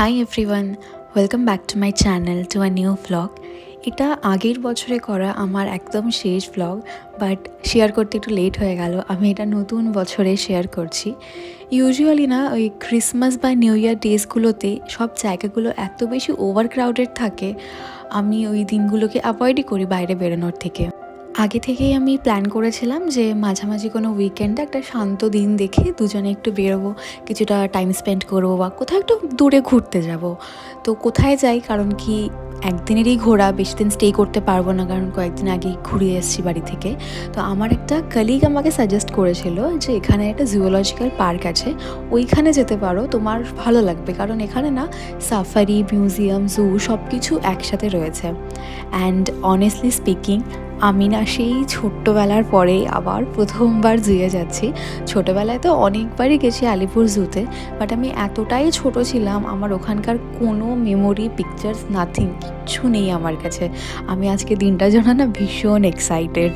Hi everyone, welcome back to my channel to a new vlog. এটা আগের বছরে করা আমার একদম শেষ ভ্লগ, বাট শেয়ার করতে একটু লেট হয়ে গেল। আমি এটা নতুন বছরে শেয়ার করছি। ইউজুয়ালি না ওই ক্রিসমাস বা নিউ ইয়ার ডেজগুলোতে সব জায়গাগুলো এত বেশি ওভার ক্রাউডেড থাকে, আমি ওই দিনগুলোকে অ্যাভয়েডই করি বাইরে বেরোনোর থেকে। আগে থেকেই আমি প্ল্যান করেছিলাম যে মাঝামাঝি কোনো উইকেন্ডে একটা শান্ত দিন দেখে দুজনে একটু বেরোবো, কিছুটা টাইম স্পেন্ড করবো বা কোথাও একটু দূরে ঘুরতে যাব। তো কোথায় যাই, কারণ কি একদিনেরই ঘোরা, বেশি দিন স্টে করতে পারবো না, কারণ কয়েকদিন আগেই ঘুরিয়ে এসেছি বাড়ি থেকে। তো আমার একটা কলিগ আমাকে সাজেস্ট করেছিল যে এখানে একটা জুওলজিক্যাল পার্ক আছে, ওইখানে যেতে পারো, তোমার ভালো লাগবে, কারণ এখানে না সাফারি, মিউজিয়াম, জু সব কিছু একসাথে রয়েছে। অ্যান্ড অনেস্টলি স্পিকিং, আমি না সেই ছোট্টবেলার পরে আবার প্রথমবার জুয়ে যাচ্ছি। ছোটোবেলায় তো অনেকবারই গেছি আলিপুর জুতে, বাট আমি এতটাই ছোট ছিলাম, আমার ওখানকার কোনো মেমোরি, পিকচার্স, নাথিং, কিচ্ছু নেই আমার কাছে। আমি আজকে দিনটার জন্য না ভীষণ এক্সাইটেড।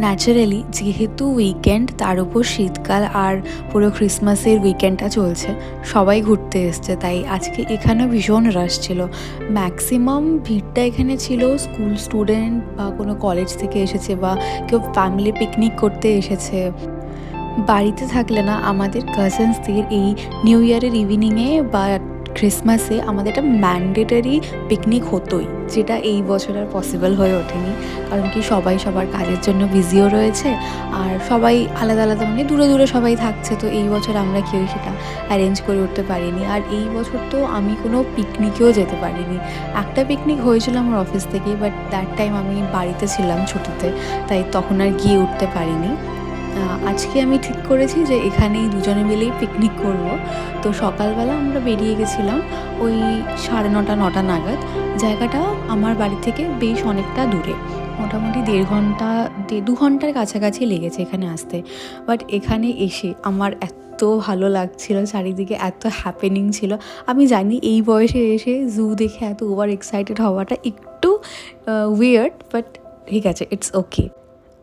ন্যাচারালি যেহেতু উইকেন্ড, তার উপর শীতকাল আর পুরো ক্রিসমাসের উইকেন্ডটা চলছে, সবাই ঘুরতে এসছে, তাই আজকে এখানেও ভীষণ রাশ ছিল। ম্যাক্সিমাম ভিড়টা এখানে ছিল স্কুল স্টুডেন্ট বা কোনো কলেজ থেকে এসেছে বা কেউ ফ্যামিলি পিকনিক করতে এসেছে। বাড়িতে থাকলে না আমাদের কাজিনসদের এই নিউ ইয়ারের ইভিনিংয়ে বা ক্রিসমাসে আমাদের একটা ম্যান্ডেটারি পিকনিক হতোই, যেটা এই বছর আর পসিবল হয়ে ওঠেনি, কারণ কি সবাই সবার কাজের জন্য বিজিও রয়েছে, আর সবাই আলাদা আলাদা মানে দূরে দূরে সবাই থাকছে। তো এই বছর আমরা কেউ সেটা অ্যারেঞ্জ করে উঠতে পারিনি। আর এই বছর তো আমি কোনো পিকনিকেও যেতে পারিনি। একটা পিকনিক হয়েছিল আমার অফিস থেকে, বাট দ্যাট টাইম আমি বাড়িতে ছিলাম ছুটিতে, তাই তখন আর গিয়ে উঠতে পারিনি। আজকে আমি ঠিক করেছি যে এখানেই দুজনে মিলেই পিকনিক করব। তো সকালবেলা আমরা বেরিয়ে গেছিলাম ওই 9:30 নাগাদ। জায়গাটা আমার বাড়ি থেকে বেশ অনেকটা দূরে, মোটামুটি 2 ঘন্টার কাছাকাছি লেগেছে এখানে আসতে। বাট এখানে এসে আমার এত ভালো লাগছিল, চারিদিকে এত হ্যাপেনিং ছিল। আমি জানি এই বয়সে এসে জু দেখে এত ওভার এক্সাইটেড হওয়াটা একটু উইয়ার্ড, বাট ঠিক আছে, ইটস ওকে।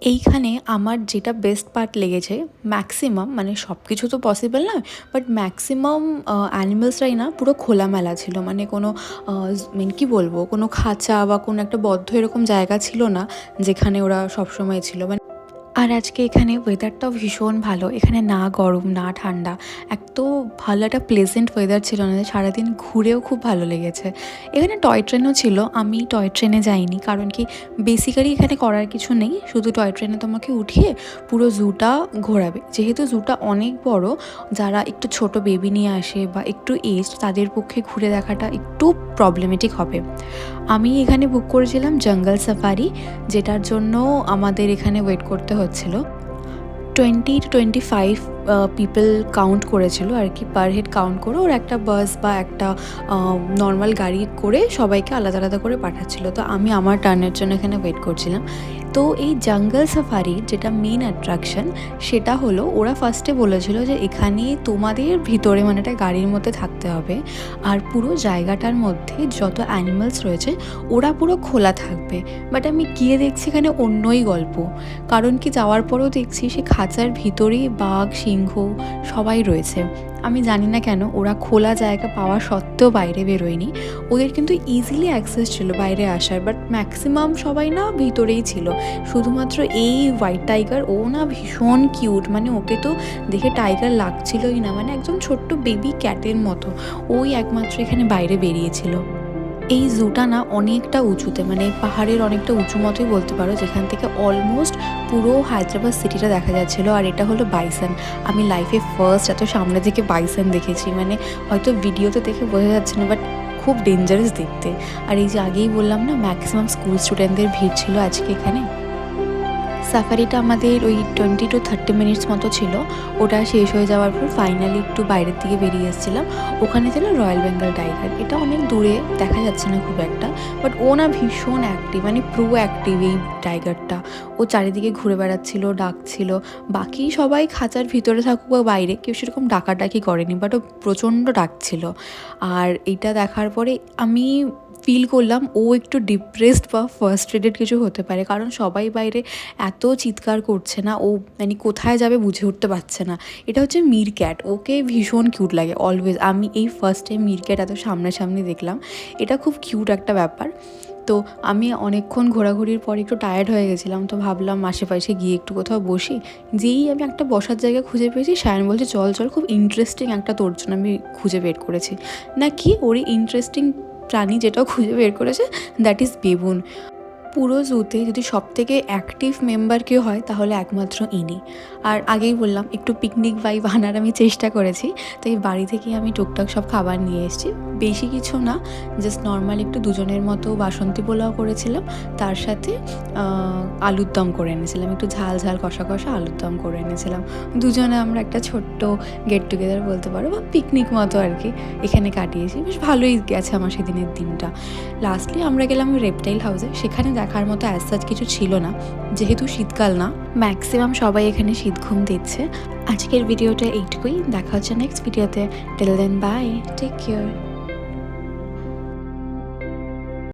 এইখানে আমার যেটা বেস্ট পার্ট লেগেছে, ম্যাক্সিমাম মানে সব কিছু তো পসিবল নয়, বাট ম্যাক্সিমাম অ্যানিমালসরাই না পুরো খোলামেলা ছিল, মানে কোনো মানে কী বলবো, কোনো খাঁচা বা কোনো একটা বদ্ধ এরকম জায়গা ছিল না যেখানে ওরা সবসময় ছিল। মানে আর আজকে এখানে ওয়েদারটাও ভীষণ ভালো, এখানে না গরম না ঠান্ডা, এত ভালো একটা প্লেজেন্ট ওয়েদার ছিল না, সারাদিন ঘুরেও খুব ভালো লেগেছে। এখানে টয় ট্রেনও ছিল, আমি টয় ট্রেনে যাইনি, কারণ কি বেসিক্যালি এখানে করার কিছু নেই, শুধু টয় ট্রেনে তোমাকে উঠিয়ে পুরো জুটা ঘোরাবে। যেহেতু জুটা অনেক বড়, যারা একটু ছোট বেবি নিয়ে আসে বা একটু এজড, তাদের পক্ষে ঘুরে দেখাটা একটু প্রবলেমেটিক হবে। আমি এখানে বুক করেছিলাম জঙ্গল সাফারি, যেটার জন্য আমাদের এখানে ওয়েট করতে হচ্ছিল। 20 to 25 পিপল কাউন্ট করেছিল আর কি, পার হেড কাউন্ট করে ওর একটা বাস বা একটা নর্মাল গাড়ি করে সবাইকে আলাদা আলাদা করে পাঠাচ্ছিল। তো আমি আমার টার্নের জন্য এখানে ওয়েট করছিলাম। তো এই জঙ্গল সাফারির যেটা মেন অ্যাট্রাকশন, সেটা হলো ওরা ফার্স্টে বলেছিল যে এখানে তোমাদের ভিতরে মানে একটা গাড়ির মধ্যে থাকতে হবে, আর পুরো জায়গাটার মধ্যে যত অ্যানিমালস রয়েছে ওরা পুরো খোলা থাকবে। বাট আমি গিয়ে দেখছি এখানে অন্যই গল্প, কারণ কি যাওয়ার পরেও দেখছি সে খাঁচার ভিতরেই বাঘ, সিংহ সবাই রয়েছে। আমি জানি না কেন ওরা খোলা জায়গা পাওয়া সত্ত্বেও বাইরে বেরোয়নি। ওদের কিন্তু ইজিলি অ্যাক্সেস ছিল বাইরে আসার, বাট ম্যাক্সিমাম সবাই না ভিতরেই ছিল। শুধুমাত্র এই হোয়াইট টাইগার, ও না ভীষণ কিউট, মানে ওকে তো দেখে টাইগার লাগছিলই না, মানে একদম ছোট্ট বেবি ক্যাটের মতো, ওই একমাত্র এখানে বাইরে বেরিয়েছিল। এই জুটা না অনেকটা উঁচুতে, মানে পাহাড়ের অনেকটা উঁচু মতোই বলতে পারো, যেখান থেকে অলমোস্ট পুরো হায়দ্রাবাদ সিটিটা দেখা যাচ্ছিলো। আর এটা হলো বাইসন। আমি লাইফে ফার্স্ট এত সামনে থেকে বাইসন দেখেছি, মানে হয়তো ভিডিওতে দেখে বোঝা যাচ্ছে না, বাট খুব ডেঞ্জারাস দেখতে। আর এই যে আগেই বললাম না, ম্যাক্সিমাম স্কুল স্টুডেন্টদের ভিড় ছিল আজকে এখানে। সাফারিটা আমাদের ওই 20 to 30 মিনিটস মতো ছিল। ওটা শেষ হয়ে যাওয়ার পর ফাইনালি একটু বাইরের দিকে বেরিয়ে এসেছিলাম। ওখানে ছিল রয়্যাল বেঙ্গল টাইগার, এটা অনেক দূরে, দেখা যাচ্ছে না খুব একটা, বাট ও না ভীষণ অ্যাক্টিভ, মানে প্রো অ্যাক্টিভ এই টাইগারটা। ও চারিদিকে ঘুরে বেড়াচ্ছিল, ডাকছিল। বাকি সবাই খাঁচার ভিতরে থাকুক বা বাইরে, কেউ সেরকম ডাকাডাকি করেনি, বাট ও প্রচণ্ড ডাকছিল। আর এইটা দেখার পরে আমি ফিল করলাম ও একটু ডিপ্রেসড বা ফার্স্ট্রেটেড কিছু হতে পারে, কারণ সবাই বাইরে এত চিৎকার করছে না, ও মানে কোথায় যাবে বুঝে উঠতে পারছে না। এটা হচ্ছে মির ক্যাট, ওকে ভীষণ কিউট লাগে অলওয়েজ। আমি এই ফার্স্ট টাইম মির ক্যাট এত সামনাসামনি দেখলাম, এটা খুব কিউট একটা ব্যাপার। তো আমি অনেকক্ষণ ঘোরাঘুরির পর একটু টায়ার্ড হয়ে গেছিলাম, তো ভাবলাম আশেপাশে গিয়ে একটু কোথাও বসি। যেই আমি একটা বসার জায়গা খুঁজে পেয়েছি, সায়ন বলছে চল চল, খুব ইন্টারেস্টিং একটা তোর জন্য আমি খুঁজে বের করেছি। না কি ওরই ইন্টারেস্টিং প্রাণী যেটাও খুঁজে বের করেছে, দ্যাট ইজ বেবুন। পুরো জুতে যদি সবথেকে অ্যাক্টিভ মেম্বার কেউ হয় তাহলে একমাত্র ইনি। আর আগেই বললাম একটু পিকনিক ভাইব আনার আমি চেষ্টা করেছি, তাই বাড়ি থেকে আমি টুকটাক সব খাবার নিয়ে এসেছি। বেশি কিছু না, জাস্ট নর্মাল একটু দুজনের মতো বাসন্তী পোলাও করেছিলাম, তার সাথে আলুর দম করে এনেছিলাম, একটু ঝাল ঝাল কষা কষা আলুর দম করে এনেছিলাম। দুজনে আমরা একটা ছোট্ট গেট টুগেদার বলতে পারো, বা পিকনিক মতো আর কি এখানে কাটিয়েছি। বেশ ভালোই গেছে আমার সেদিনের দিনটা। লাস্টলি আমরা গেলাম রেপটাইল হাউসে, সেখানে দেখার মতো অ্যাজ সাচ কিছু ছিল না, যেহেতু শীতকাল না, ম্যাক্সিমাম সবাই এখানে শীত ঘুম দিচ্ছে। আজকের ভিডিওটা এইটুকুই, দেখা হচ্ছে নেক্সট ভিডিওতে। Till then bye, take care.